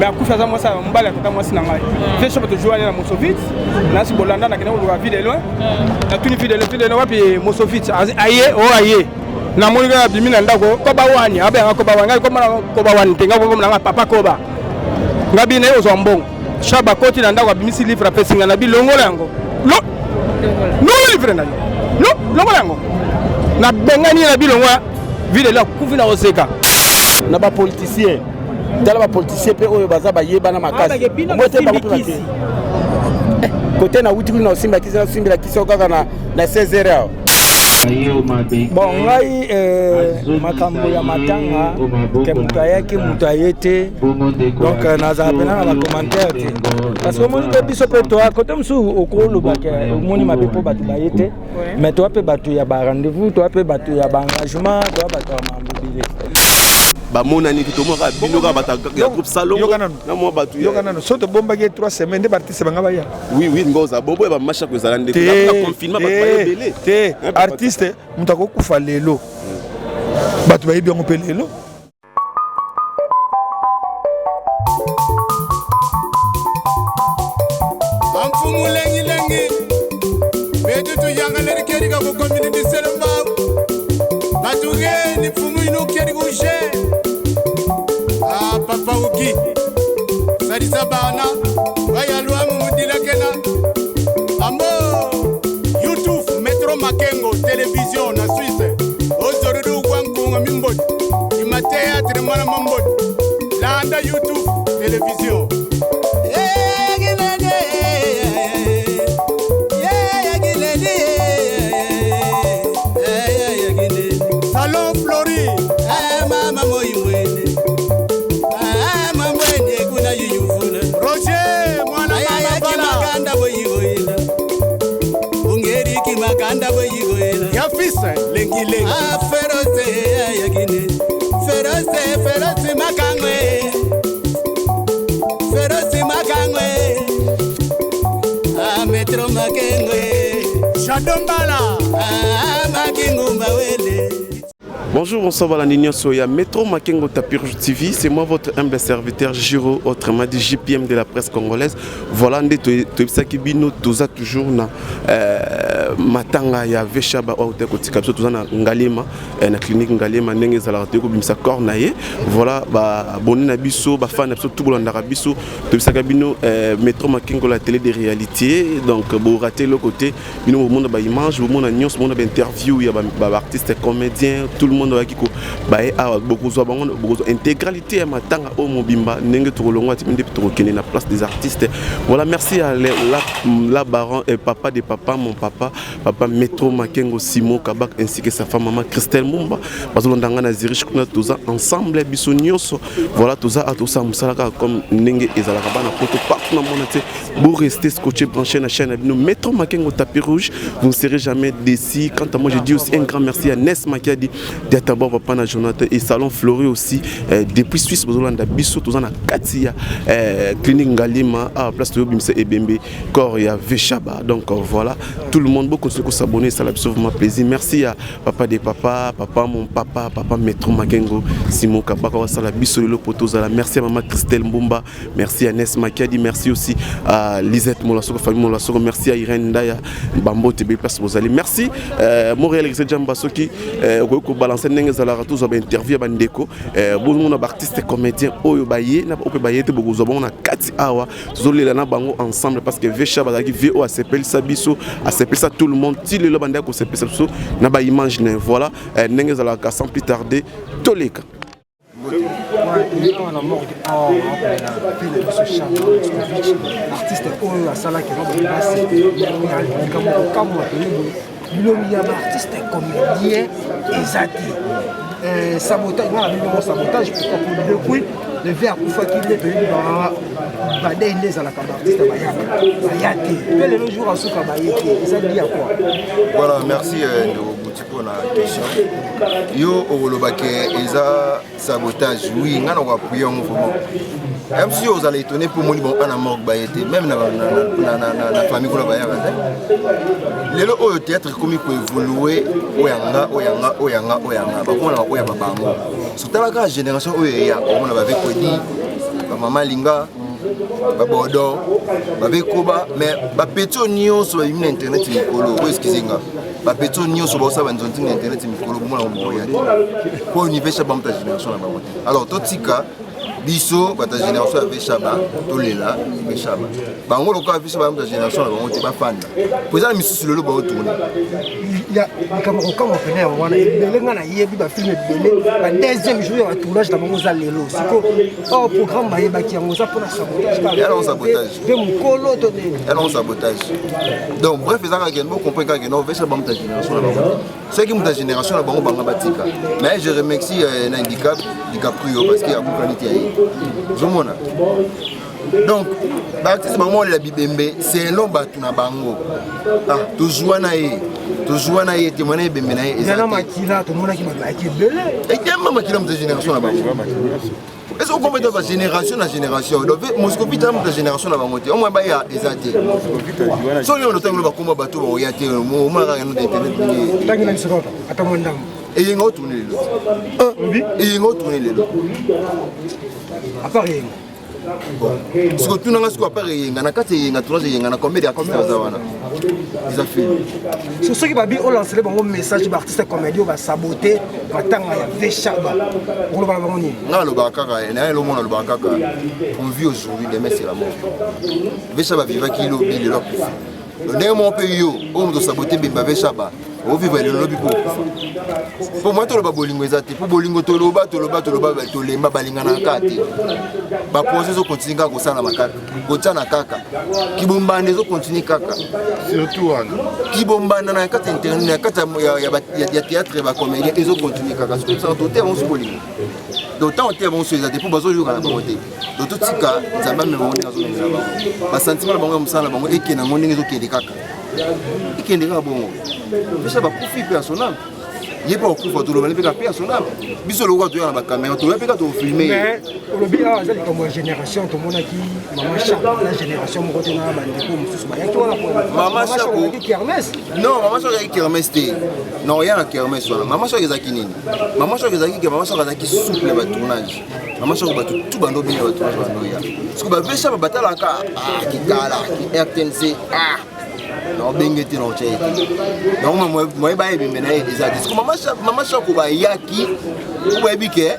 mais à coup faisant moi ça on balle à moi c'est normal fait ça pour jouer à Mosovitz là si Bolanda na kena on vie de loin na tout une vie de loin puis Mosovitz aye na molinga bimina ndako ko ba wani abe ko ba wani ko ba wani tenga ko na papa ko ba ngabi na yo zombong shaba koti na ndako bimisi livre a pesinga na bilongo lango no livre na no longo lango na bengani na bilongo ville la kuvi na oseka na ba politicien dala ba politicien pe oyo baza ba yeba na makasi mote ba ko côté na wuti na osimba kisa simbila kisa kaka na 16h. Bon, ngai makambo ya matanga ke mutayaki mutayete donc naza pena na commentaire parce que mon biso pe to côté msu okolo ba ke moni mabe po batu bayete mais to pe batu ya ba rendez-vous to pe batu ya ba engagement to batu ya mobiliser ba monani ki to mo ka binoka bata ya groupe salon na mo batu yo kana no soto bomba ke 3 semaines de artiste banga baya oui ngoza bobo ba masha ko zalande na confinement ba belé te artiste mutako kufa lelo batu ba yebi ngo pe lelo amfumu lengi betu tu yangale keri ka ko community selamba batu ge ni fumu ino keri ko je papa uki sadisa bana waya luamu mudila kena ambo YouTube Metro Makengo télévision na Suisse ozorudu kwankunga mimbodi imatea trimana mambodi landa YouTube télévision Salon Flori mama moimwene Roger mwana mama bala boyigoyela ungeriki maganda boyigoyela yafisa lengi feroze yagine feroze makangwe Metro Makengwe Shadombala Makingumba wele. Bonjour, bonsoir à la Nignon Soya, Metro Makengo Tapis Rouge TV, c'est moi votre humble serviteur Giro, autrement dit JPM de la presse congolaise. Voilà, Bino, toujours na Matanga ya Veshaba Hotel Kotikapso, tout na Ngalema, na clinique Ngalema, Nengeza la Teko Bimsa Cornaye. Voilà, abonné na biso, fan absolu tout bolanda biso, Bino Metro Makengo la télé des réalités. Donc, vous ratez le côté, Bino monde ba image, vous monde news, monde ba interview, il y a artistes comédiens, tout le monde qui bae a beaucoup intégralité à matanga au mobimba nenge tolongwa timende tokene na place des artistes. Voilà, merci à la baron et papa de papa, mon papa Metro Makengo Simo Kabak ainsi que sa femme maman Christelle Mumba bazolondanga na Zurich kuna toza ensemble biso nyonso. Voilà, toza à toza musalaka comme nenge ezalaka bana poto partout na monde te pour rester scotché branché na chaîne nous Metro Makengo Tapis Rouge, vous ne serez jamais déçus. Quant à moi, je dis aussi un grand merci à Nes Makiadi d'abord papa na Jonathan et Salon Flori aussi depuis Suisse Bozolanda biso tozana Katia clinique Ngalima à place de Bimse et Bembe corps ya Veshaba. Donc voilà, tout le monde beaucoup de s'abonner, ça l'a absolument plaisir. Merci à papa des papas, mon papa Metro Makengo Simo Kabaka sala biso le potozala. Merci à maman Christelle Mbumba, merci à Nes Makiadi, merci aussi à Lisette Molasoko famille Molasoko, merci à Irène Ndaya Bambo Tebe place Bozali. Merci Montréal Exé Jambasoki ko balancer ndenge za la tous ba interview ba ndeko beaucoup de artistes comédiens oyo baye na ope baye te beaucoup zo na kati awa tozolela na bango ensemble parce que Vecha bazaki VO s'appelle Sabiso s'appelle ça tout le monde ti le banda ko s'appelle Sabiso na ba image ne voilà ndenge za la sans plus tarder toleka artiste oyo asala ke il y a un artiste comédien et sabotage, sabotage pour le verre pour faire qu'il est venu dans les artistes le jour à ce ça dit à quoi? Voilà, merci pour la question. Yo Orolobake Eza sabotage, oui, on va prier en mouvement. Même si vous allez étonner pour moi, bon, on a mort baïté, même dans la famille qu'on a baïté. Les lots au théâtre comme il peut évoluer, oyanga. Par contre, on a oyanga. Surtout la génération où il y a, on avait connu. Maman Linga, Babodo, Babekoba, mais Bapeto Nyon sur internet Mikolo, où est-ce qu'ils sont? Bapeto Nyon sur internet Mikolo, pour l'université de ta génération. Alors, tout cas, biso bata génération avec Chaba tolela avec Chaba bango loka avec Chaba ta génération bango te ba fan pour ça misusu lelo ba tourner il y a comme pena wana belenga na yebi ba film belé ba deuxième jour ya tournage na bango za lelo siko au programme ba yeba ki yango za pour la sabotage de mukolo to de alors sabotage donc bref ça ka bon comprendre que non avec Chaba ta génération na bango c'est qui ta génération na bango banga batika mais je remercie un handicap DiCaprio parce qu'il y a beaucoup de qualité. Donc, l'artiste maman la bibembe, c'est long batu na bango. Ah, tu joues na ye, tu mona bembe na ye. Il y a makila, tout le monde qui m'a qui belé. Et il y a makila de génération na bango. Est-ce qu'on peut mettre de génération na génération? Donc, Moscovite de génération na bango. Au moins ba ya ezate. So yo notango ba komba batu ba oyate, mo mara no internet. Tangi na sirota, atamondam. Et il y a un autre tourné les lots. À part rien. Ce que tu n'as pas fait, il y a un tournage, il y a un combien d'artistes ils ont fait. Sur ceux qui ont lancé le message d'artistes comédiens, va saboter, va t'engager avec Chaba. On va voir. Non, le Bakaka, on vit aujourd'hui, demain c'est la mort. Vechaba viva qui lobby le lobby. Le dernier moment pays, on doit saboter Bimba Vechaba. On vit le lobby pour moi, tout le babolingo est pour bolingo toloba tolemba balingana kati. Ba poser zo continue ka kosala makaka. Kotana kaka. Kibombande zo continue kaka. Surtout Kibombanda na kati internet na kati ya théâtre ba comédien ezo continue kaka. C'est ça tout est on se bolingo. D'autant on est bon sur les pour bazo yo kana boté. Donc tout tika nzamba me moni azo nzamba. Ba sentiment bango musala bango ekena ngoni ngezo kende kaka. Ekende ka bongo. Ça va profiter personnel. Il n'y a pas de photo, il n'y a pas de personnel. Il y a pas de caméra, il n'y a pas de filmer. Mais il y a une génération, tout le monde qui maman Chaba, la génération qui maman Chaba qui kermesse. Non, maman Chaba qui kermesse. Non, il y a un kermesse. Maman Chaba qui nini. Maman Chaba qui souple le tournage. Maman Chaba tout bando bien le tournage. Parce que Maman Chaba batala qui tala, qui RTNC. Non, bengeti non tché. Donc moi ba yebe mena des artistes. Maman Chako ba yaki ou ba bike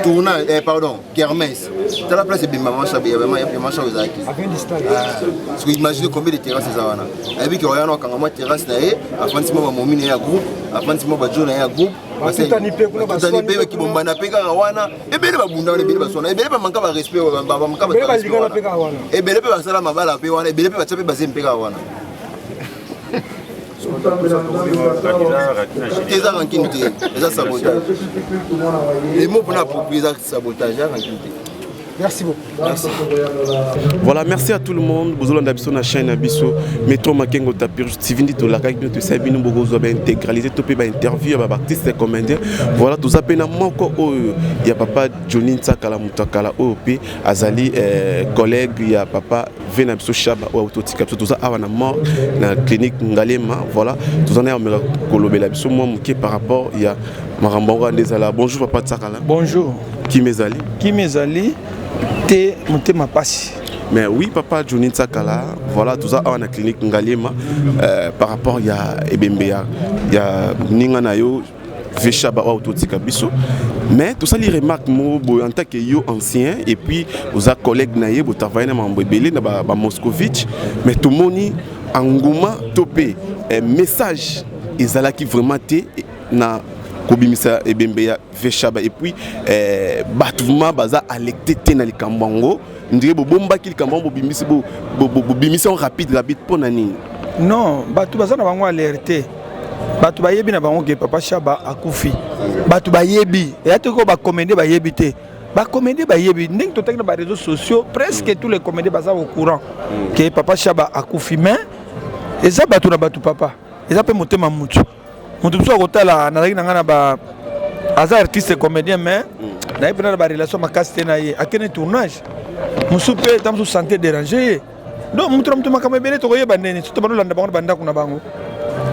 tournage pardon, kermesse. Dans la place de Maman Chako, il y avait Maman Chako zaki. Parce que imaginez combien de terrasses ça wana. Et puis que oyana kanga moi terrasse na e, afin sima ba momine ya groupe, afin sima ba jona ya groupe. Tani pe ki bombana pe ka wana. E bele ba bunda ne bele ba sona. E bele ba manka ba respect ba manka ba. Bele ba ligana pe ka wana. E bele pe ba sala mabala pe wana, e bele pe ba tsape ba zempe ka wana. Les arranquinité, les sabotage. Les mots pour la propriété sabotage, merci beaucoup. Merci. Voilà, merci à tout le monde. Vous avez sur la chaîne Abisso, Métro Makengo Tapir, Stivini de la Cagne de Sabine Bogozo, intégralité, topé, interview, artiste et comédien. Voilà, tout ça, il y a papa Johnny Tsakala Moutakala, OP, Azali, collègue, il y a papa Venabiso Chaba, Autotica, tout ça, avant la mort, dans la clinique Ngalema. Voilà, tout ça, on a colobé la Bisso, moi, par rapport, il y a Marambonga Ndezala. Bonjour, papa Tsakala. Bonjour. Qui m'ezali? Qui m'ezali? T'es monté ma passe. Mais oui, papa Johnny Tsakala, voilà, tout ça à la clinique Ngalema. Par rapport, il y a Ebembe, il y a Ninganayo, Vechaba, Autotika Bisso. Mais tout ça, les remarques, en tant que yo ancien, et puis, vous avez collègues naïe, vous travaillez dans Mbébélé, dans Moscovitch, mais tout le monde, Angouma, topé, message, ils allaient qui vraiment été na Kobimisa Ebembe Vechaba et puis Batouma baza alecté tena likambango ndire bomba ki likambango bimisa rapide pour nani. Non, Batou baza na bango alerté. Batou bayebi na bango ke papa Chaba akufi. Batou bayebi et ateko ba commander bayebi te. Ba commander bayebi ndeng to tek na ba réseaux sociaux presque tous les comédiens baza au courant que papa Chaba akufi mais eza batou na batou papa. Eza pe motema mutu. On te soit côté là, na ba aza artiste comédien mais na y prendre ba relation ma casse na y a quel tournage mon souper dans son santé dérangé donc mon trom to makama bele to yeba nene to bano landa bango banda kuna bango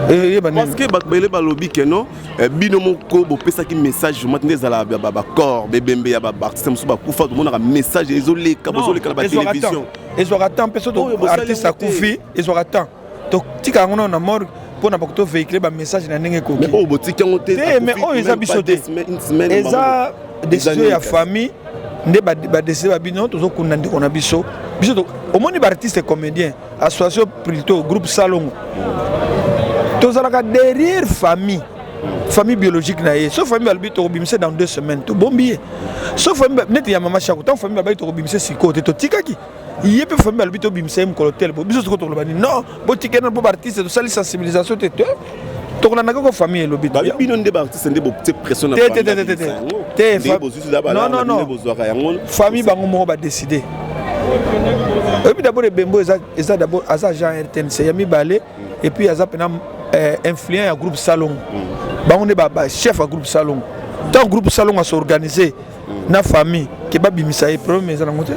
parce que bakbele balobi ke non bino moko bopesaki message matinde ezala bakor bebembe ya baartiste mosusu bakufa tomonaka message ezoleka bozoleka na batelevizio ezwaka temps mpe so artiste akufi ezwaka temps totika yango na mort mpona bako tovéhicule bamessage na ndenge ekoki oyo botiki yango te mais oyo eza biso te eza décision ya famille nde badeside babino tozokunda ndeko na biso omoni baartiste comédien association plutôt groupe salongo tozalaka derrière famille biologique na ye so famille balobi tokobimisa dans 2 semaines tobombi ye so famille neti ya mama chako tant famille babai tokobimisa sikoyo te totikaki ye mpe famille balobi tobimisa ye mokolo tel bo biso sikoyo tokoloba nini non botikena mpo baartiste tosali sensibilisation te te tokolandaka ko famille elobi bino nde baartiste nde botie pression na non famille bango moko badeside oyebi d'abord ebembo eza d'abord aza agent RTNC ya mibale et puis aza pena influent ya groupe salon bango nde chef ya groupe salon tant groupe salon a s'organiser na famille ke babimisa ye problème eza nango te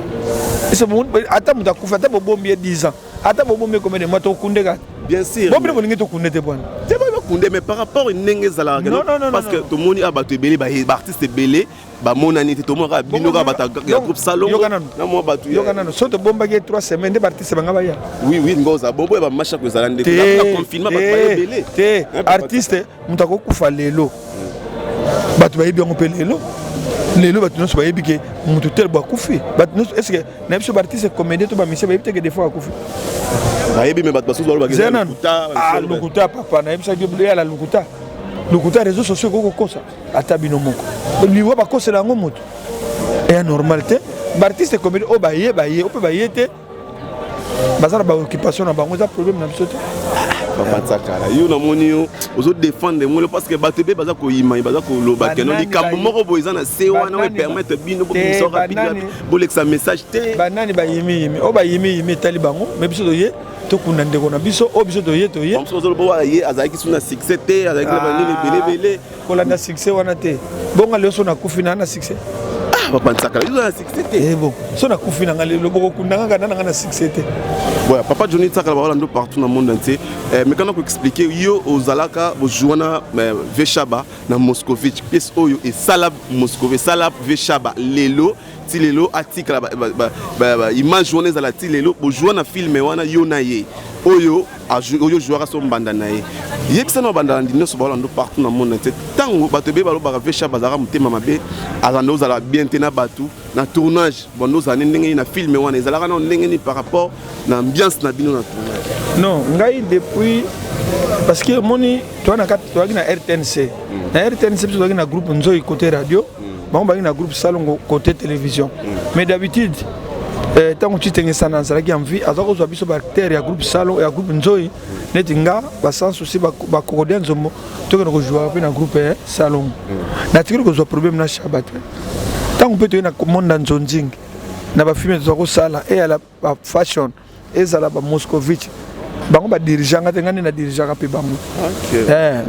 ata moto akufa ata bobombi ye 10 ans ata bobombi combien de mois tokundeka bien sûr bombi bolingi tokunde te bwana te bakunde mais par rapport ndenge ezalaka parce que tomoni bato ebele baartiste ebele bamonani te tomonaka binoka bato ya groupe salon na mwa bato yokanano so tobombaki 3 semaines nde baartiste banga baya oui ngoza bombo ya bamashako ezala nde na confinement bato bayebele te artiste moto akokufa lelo bato bayebi yango mpe lelo bato nyonso bayebi ke moto tel bakufi bato nyonso estce na biso baartiste comédien to bamisie bayebi teke des fois akufi bayebi me bato basusu lokuta papa nayebisaki yala lokuta réseaux sociaux kokokosa ata bino moko liwa bakosela yango moto eya normal te baartiste comédien oyo baye ope baye te baza na baoccupation na bango eza problème na biso te babatsakala yo namoni yo ozodefendre molo parce que bato ebe baza koyima baza koloba keno likambo moko boye eza na se wana oyo permettre bino bobimisa rapide bolekisa message te banani bayimiyimi oyo bayimiyimi etali bango me biso toye tokunda ndeko na biso oyo biso toye ye azalaki so na succès te azalaki na banini ebelebele kolanda succès wana te bonga leo so nakufi na succès bapansakala yo na succès te bon so nakufi nanga lelo bokokunda nga nanga na succès te voilà papa Johnny Tsakala baolando partout dans le monde entier mais quand on expliquer yo ozalaka bojuana Veshaba na Moscovitch pièce oyo et Salab Moscovitch Salab Veshaba lelo ti lelo article image journée za la ti lelo bojuana film wana yo na ye oyo jouera son banda na ye yekisa na banda ndino so baolando partout dans le monde entier tango bato be balo ba Veshaba zara mutema mabe azando za la bien tena batu na tournage bondo za ndenge na film wana ezalaka na ndenge ni par rapport na ambiance na bino na tournage non ngai depuis parce que moni toi na na RTNC na RTNC biso na groupe Nzoi côté radio bango bangi na groupe Salongo côté télévision mais d'habitude tant que tu t'es sana nzalaki envie azako zo biso bacteur ya groupe Salon ya groupe Nzoi netinga ba sans souci ba kokodia nzomo to ko jouer na groupe Salon na tikiri ko zo problème na Shabbat tant on peut te na monde dans Zonjing na ba film zo ko sala et à la fashion et za la ba Moscovitch bango ba dirigeant ngate ngani na dirigeant ka pe bango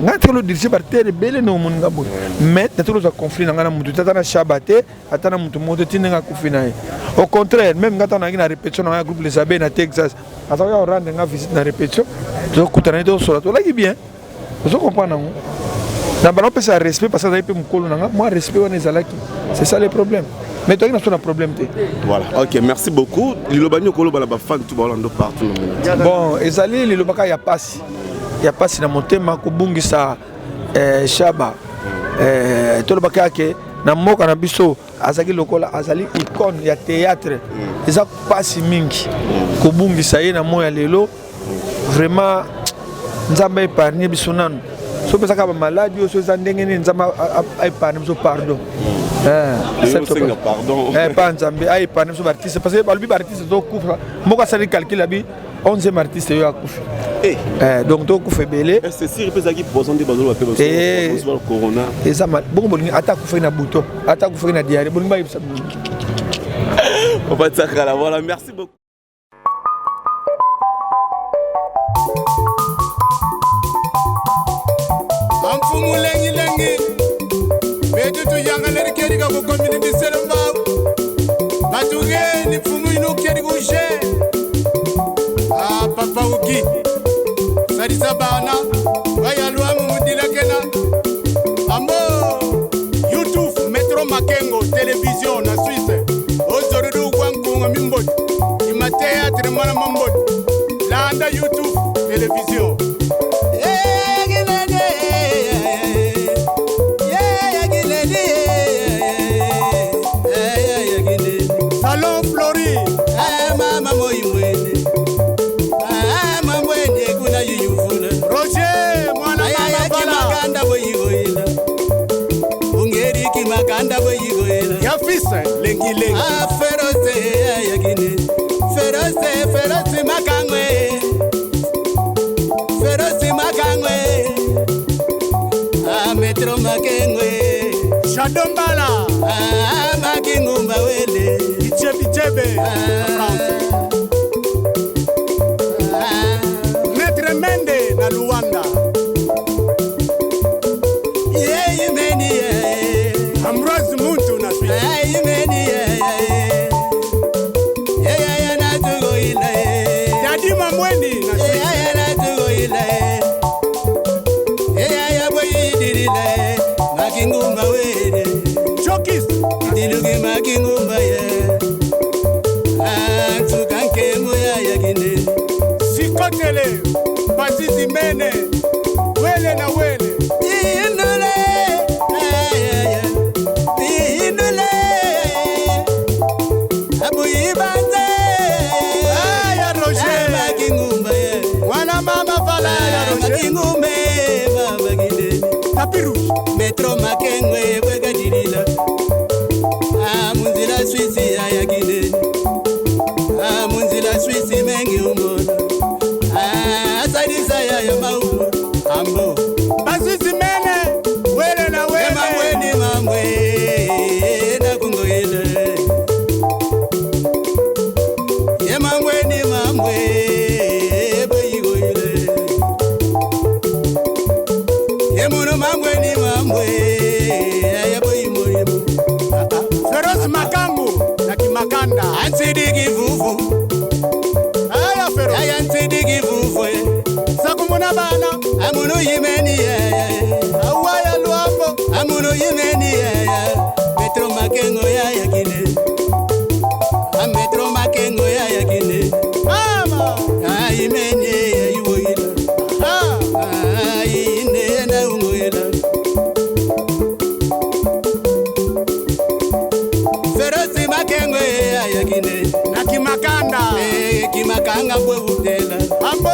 ngate lo diriger par terre bele no mun ngabo mais na tolo za conflit ngana mutu tata na Shabate atana mutu moto tinga kufina au contraire même ngata na ngina répétition na groupe les abeilles na Texas ataka ya rendre nga visite na répétition zo kutana to solo to laki bien zo comprendre ngo na balo pesa respect parce que ça peut mukolo nga moi respect on ezalaki c'est ça le problème mais toi, il y a un problème. Voilà, ok, merci beaucoup. Lilobani okolo bala ba fan tout balando partout. Bon, ezali lilobaka ya pasi. Ya pasi na motema ko bungisa Shaba. Tolobaka ke na moka na biso azaki lokola azali icône ya théâtre. Eza pasi mingi ko bungisa ye na moya lelo. Vraiment nzamba épargner biso nanu. So pesa ka ba maladie so za ndenge ni nzamba épargner biso pardon. Pardon. Pas Nzambe, pas nous artistes parce que balbi artiste to kufa. Moka sali calcul abi 11e artiste yo akufa. Donc to kufa belé. C'est si repesa ki poison de bazolo ba pe corona. Et ça bon bolingi ata kufa na buto, ata kufa na diarrhée, bolingi ba yibsa. On va Tsakala, voilà, merci beaucoup. Amfumu lengi lengi. Betutu yangaleri keri ka ko community seremba batuge ni fumu inu keri ko je papa uki sarisa bana mambot ima théâtre mwana mambot landa YouTube télévision Salon Flori mama moimwene mamwene kuna yuyufuna Roger mwana mama bala makanda boyigoyela ungeri kimakanda boyigoyela ya fisa lengi lengi ferose yagine ferose makangwe ferose makangwe metro makengwe Shadombala makingumba wele Ichebe France Maître Mende na Luanda yeyimeni Ambrose Muntu na Suisse yeyimeni yeyaya natugoyila Dadima Mwendi na Suisse yeyaya natugoyila yeyaya boyidirila makingumba wele Chokis dilugi makingumba ye tukankemu yayagine Sikotele Basisi Mene Wele na Wele inule inule abuyibanze ya Roger makingumba ye Mwana mama bala ya Roger makingumbe babagine Tapiru metro makengwe bwegadirila munzila swisi yayagine munzila swisi mengi umona asadisa yayo maulu ambo Basisi Mene Wele na Wele mamweni mamwe nakungoyile ye mamweni mamwe boyigoyile ye muno mamweni mamwe ayaboyimolimu Feroz Makangu na Kimakanda ansidigi vuvu Aya Feroz aya nsidigi vuvu Sakumuna bana amuno yimeni yaya Awaya Luambo amuno yimeni yaya metro makengo yaya kine metro makengo yaya kine Mama ayimeni yayiwoyila ayine na ungoyila ferosi makengo yaya kine na Kimakanda kimakanga bwe utela Ambo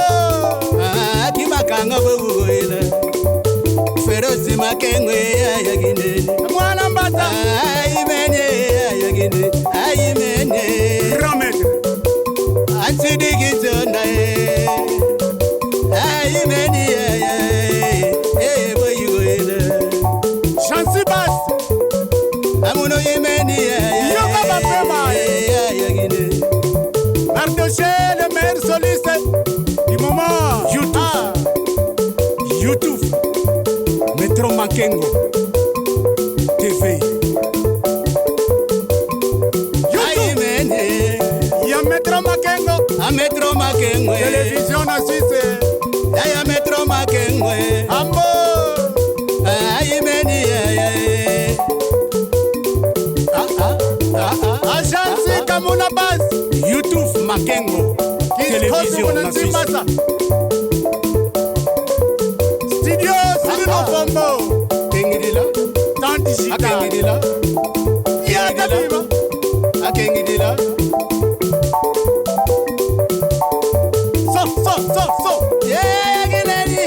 kimakanga bwe ugoyila ferosi makengwe yayagine Mwana Mbata ayimene yayagine ayimene Romet ansidigizonda ayimene yaya boyigoyila Chansi Bas amuno yimene yaya Yoka Bapema yayagine Mardoché le maire soliste du moment YouTube Metro Makengo TV YouTube ayimene ya Metro Makengo metro makengwe Télévision na Suisse yaya metro makengwe Ambo ayimeni yaya Agence Kamuna Bas YouTube Makengo Télévision na Suisse Studio Sirino Fombo Kengidila Temps digital akengidila Ya Kadima akengidila So yegeleli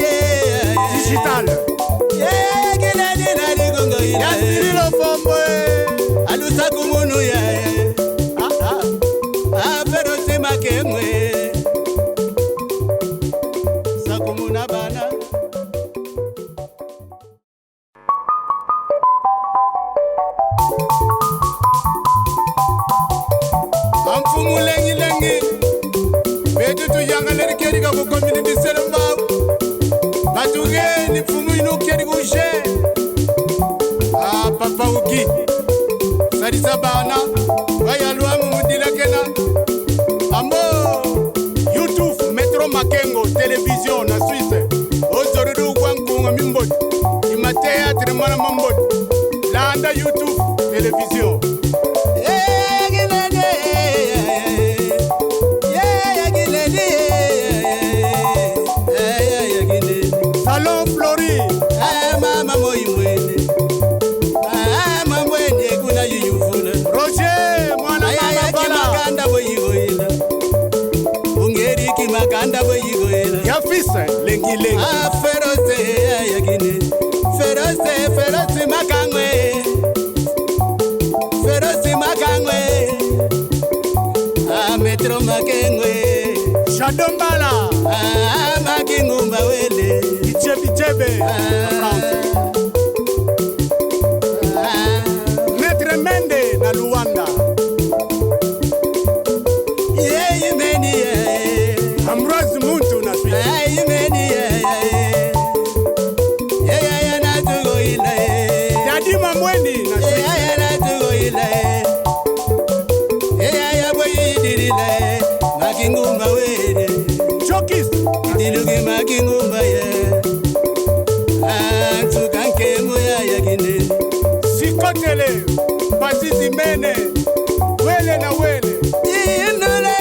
Digital yegeleli nali gongo Ya ila Sirino Fombo alusa kumunu yaya ferosi makengwe sakumuna bana Amfumu lengi Betutu yangaleri keriga ku commune di Selemba Batuge ni fumu inu keriga ushe Papa Uki Sarisa bana Waya luamu mudila kena Ambo YouTube Metro Makengo Télévision na Suisse Ozorudu kwankunga mimbot Ima théâtre mwana mambot Landa YouTube Télévision yegeleli fils lengi lengi Feroce ayagine Feroce makangwe Feroce makangwe Metro makengwe Shadombala Makingumba wele Ichebe France Maître Mende na Luanda Ambrose Muntu na Suisse Yadima Mwendi na Makingumba wele Chokis Dilugi makingumba ye Tukanke moya yagine Sikotele Basisi Mene Wele na wele Indule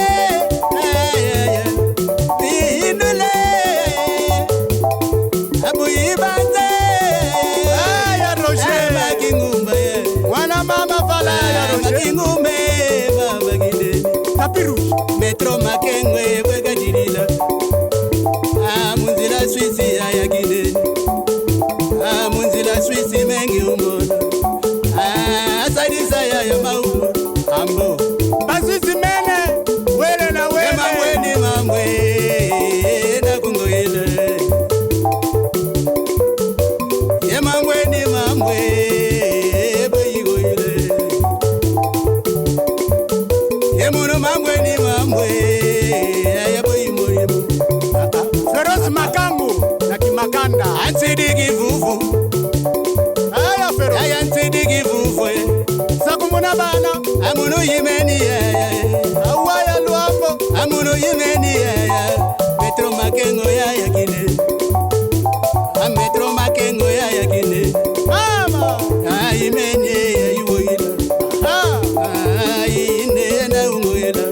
Indule Abu Ibanze ya Roger Makingumba ye Wana mama fala ya Roger Makingumbe Babagide Tapiru Metro makengwe bwega dirila Munzila Swisi ayagine Munzila Swisi mengi umona Asadisa ya maulu Ambo Basisi Mene Wele na wele Mamwe na kungoile Mamwe boyigoile Yemuno mamwe ayaboyimurimu Feroz Makangu na Kimakanda Antidigi vuvu Aya Feroz Aya antidigi vuvu Sakumuna bana Amuno yimeni Awaya Luambo Amuno yimeni Metro makengo yagine Metro makengo yagine Mama Ayimeni ayiwoyila Ayine na ungoyila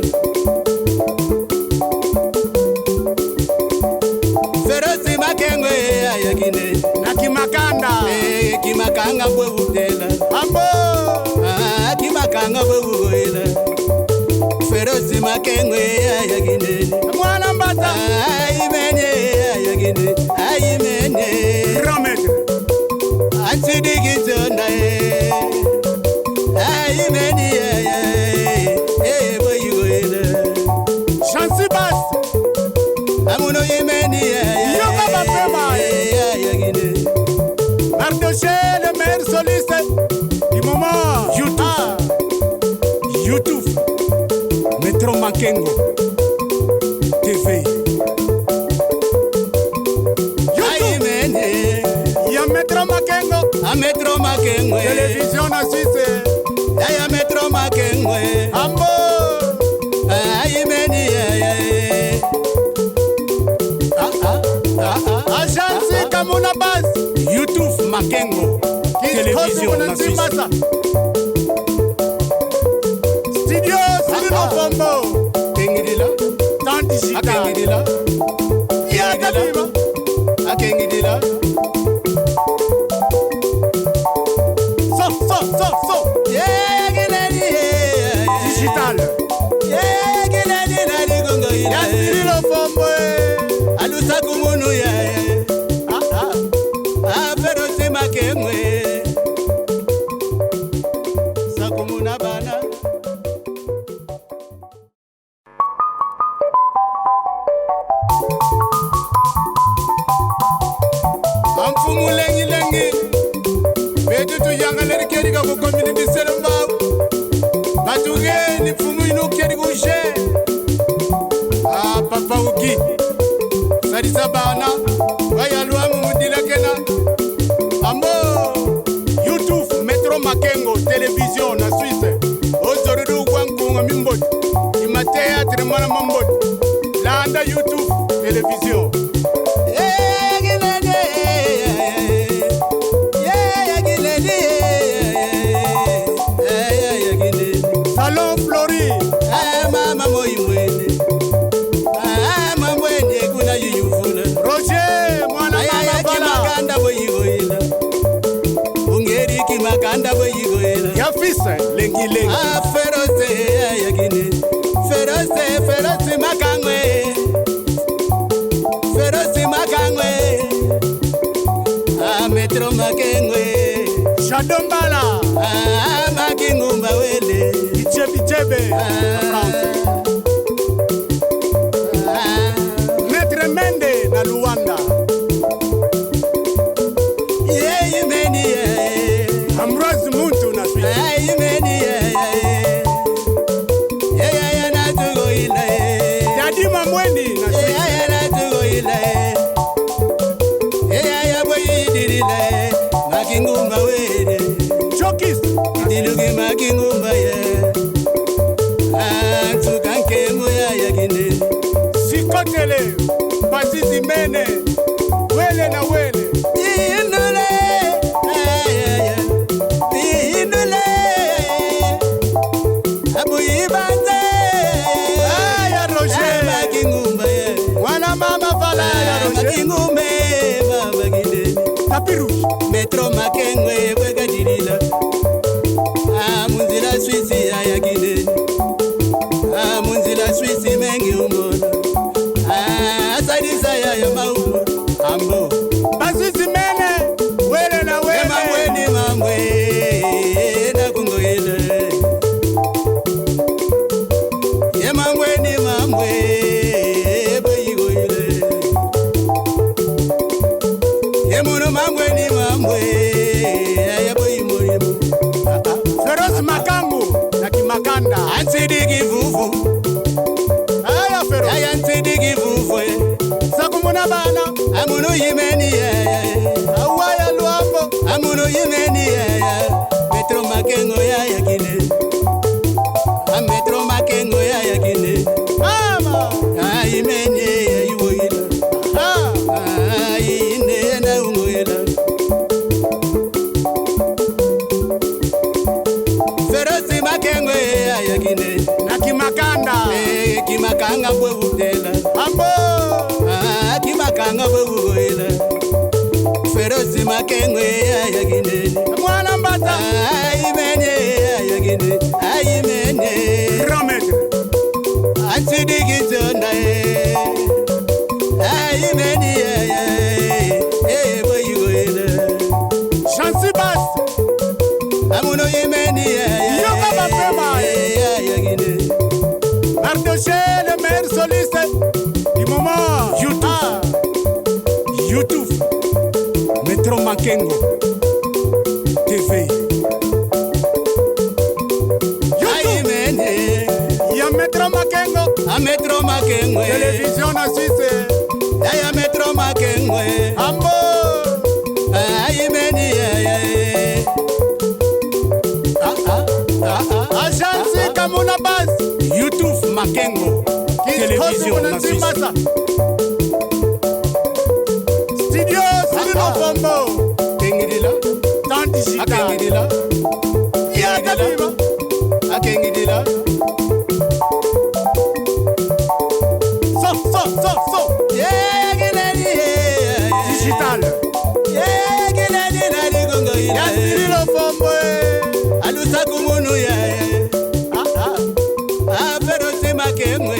Ferozi makengo yagine na Kimakanda Kimakanga bwe utela Ambo Kimakanga bwe ugoyila Ferozi makengo yagine Mwana Mbata Ayimeni yagine Ayimeni Romet Antidigi zonda Ayimeni boyigoyila Chansi Bass Amuno yimeni Yoka Bapema yagine Mardoché le maire soliste du moment YouTube Metro Makengo TV Ayimeni Ya Metro Makengo Metro makengwe Télévision na Suisse Aya Metro makengwe Ambo Ayimeni Agence Kamuna Bass YouTube Makengo Télévision na Suisse Studio Sirino Bombo Kengidila Temps digital Akengidila Ya Kadima Akengidila So Digital Ya Sirino Bombo Alusaku munu ya Ferozi makengwe Sakumuna bana Amfumu lengi Betutu yanga leri keri ka kukomini bisele mbao Batuge ni fumu inu keri kushe Papa Uki Sarisa bana Waya luamu mudila kena Ambo YouTube Metro Makengo Télévision na Suisse Ozorudu kwankunga mimbodi Ima teatre mwana mambodi Landa YouTube Télévision Salon Flori Mama moimwene Mamwene kuna yuyufuna Roger mwana mama bala Kimakanda boyigoyila Ungeri kimakanda boyigoyila Ya fils lengi Feroze ayagine Feroze makangwe Feroze Shadombala Makingumba wele Ichebe France Maître Mende na Luanda Yemeni Ambrose Muntu na Suisse Yemeni na tugo ile Dadi Mamwendi na Suisse na tugo ile boyidirile Makingumba wele Chokis Dilugi makingumba ye Tukanke moya yakine Sikotele Basisi Mene Wele na wele Indule Indule Abuyibanze ya Roger Makingumba ye Wana mama vala ya Roger Makingumbe baba gide Tapiru Metro makengwe bwega dirila Munzila Swisi ya yakine Munzila Swisi mengi umona Asadisa ya maumbo Ambo Basisi Mene Wele na wele Mamwe na kungoile Mamwe boyigoile Muno mamwe ya boyimoyimo Feroz Makangu na Kimakanda Antidigi vuvu Aya Feroz Aya antidigi vuvu Sakumuna bana Amuno yimeni Awaya Luambo Amuno yimeni Metro makengo ya yakine Metro makengo ya yakine Mama Ayimeni yiwoila Ayine na ungoila Ferozi makengo ya yakine na Kimakanda Kimakanga bwe utela Ambo Kimakanga bwe ugoila Ferozi makengo ya yakine Mwana Mbata Ayimeni yakine Ayimeni Romet Antidigi zonda Ayimeni boyigoila Chansi Bas Amuno yimeni Yoka Bapema yakine Mardoché le maire soliste du moment YouTube Metro Makengo TV Ayimeni Ya Metro Makengo Metro makengwe Télévision na Suisse Ya Metro makengwe Ambo Ayimeni Agence Kamuna Bas YouTube Makengo Télévision na Suisse Masa Studio Sirino Pombo Kengidila Temps digital Akengidila Ya Tabiba Akengidila So Digital Ya Sirino Pombo Alusa kumunu Ferozi makengwe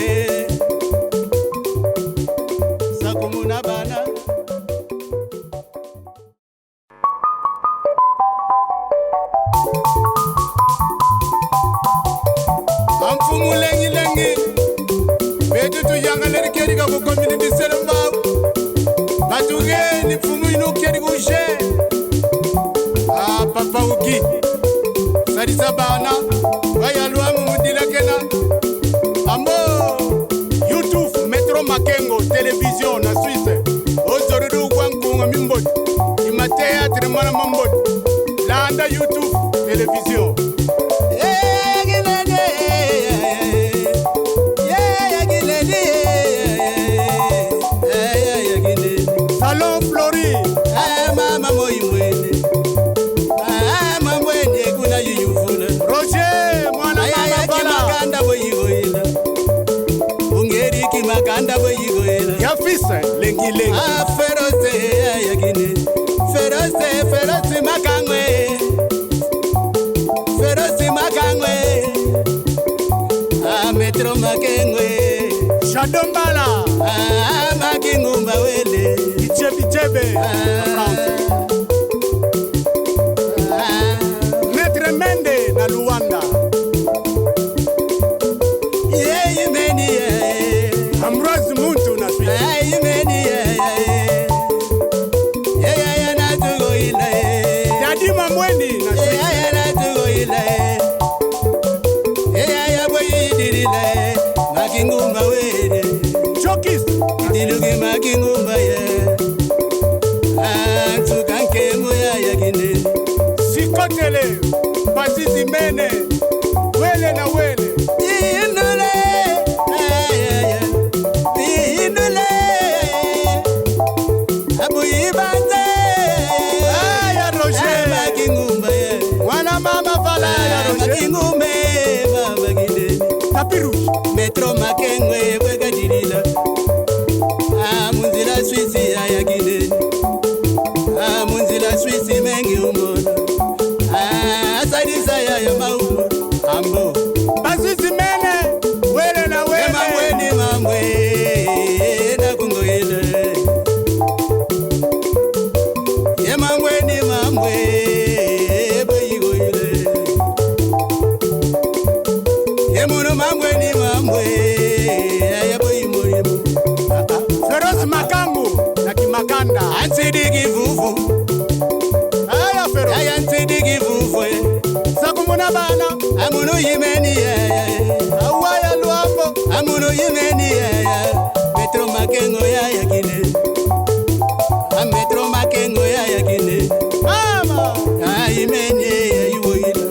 Sakumuna bana Amfumu lengi Betu tu yanga leri keri ka komini di selomba Batuge ni fumu inu keri kushe Papa uki Sarisa bana Waya luamu mudila kena Ambo YouTube Metro Makengo Télévision na Suisse Ozorudu kwankunga mimbot Ima teatre mana mambot Landa YouTube Télévision Salon Flori Mama moimwene Mamwene kuna yuyufuna Roger mwana mama bala Kimakanda boyigoila Ungeri kimakanda boyigoila Ya fils lengi Feroze yakine Feroze makangwe Feroze makangwe Metro makengwe Shadombala Makingumba wele Ichebe France Mende na Luanda. Ambrose Muntu na Swi. Daddy Mamweni na Swi. Chokis. Dilugi makingumba ye. Tukanke moya yakine. Sikotele. Basisi Mene. Wele na wele. Inule. Inule. Abu ibante. Aya Roger. Makingumba ye. Wana mama fala ya Roger. Makingumbe mama gine. Tapiru. Metro makengwe bwega dirila. Munzila Swisi ya gine. Munzila Swisi mengi umona. Sadisa ya maulu. Ambo. Basisi Mene. Wele na wele. Mamweni mamwe. Na kungoile. Mamweni mamwe. Boyigoile. Muno mamweni mamwe. Boyimorimu. Feroz Makangu na Kimakanda. Ansidigi vuvu. Aya Feroz. Aya ansidigi vuvu. Sakumuna bana. Amuno yimeni ya. Awaya Luambo. Amuno yimeni ya. Metro makengo ya kine. Metro makengo ya kine. Mama. Ayimeni ya iwoila.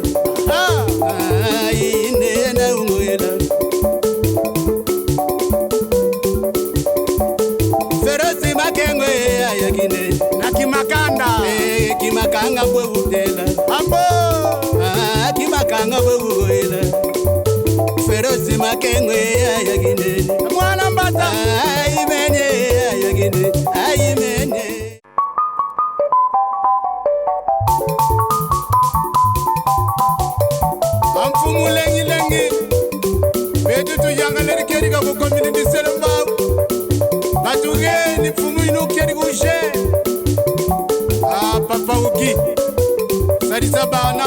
Ayine na ungoila. Ferozi makengo ya kine. Na Kimakanda. Kimakanga bwe utela. Ambo. Kimakanga bwe ugoila. Ferozi makengo ya kine. Mwana mbata. Ayimeni ya kine. Ayimeni. Amfumu lengi lengi. Betu tu yanga leri keri ka ko community selamba. Batuge ni fumu ino keri ko she. Papa uki. Sadisa bana.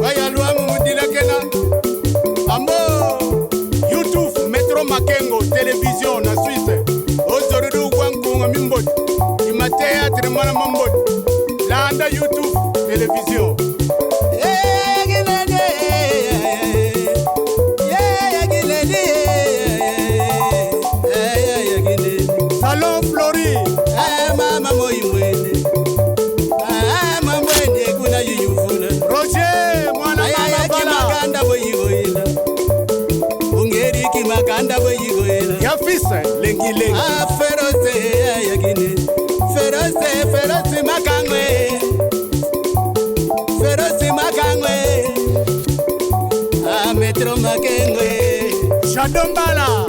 Baya luamu mudila kena. Ambo. YouTube Metro Makengo télévision na Suisse. Ozorudu kwankunga mimbodi. Ima théâtre mwana mambodi. Landa YouTube télévision. Salon Flori. Mama moyimwene. Mama mwene kuna yuyufuna. Roger mwana mama bala. Kimakanda boyigoila. Ungeri kimakanda boyigoila. Ya fisa lengi lengi. Feroze yakine. Feroze makangwe. Feroze makangwe. Metro makengwe. Shadombala.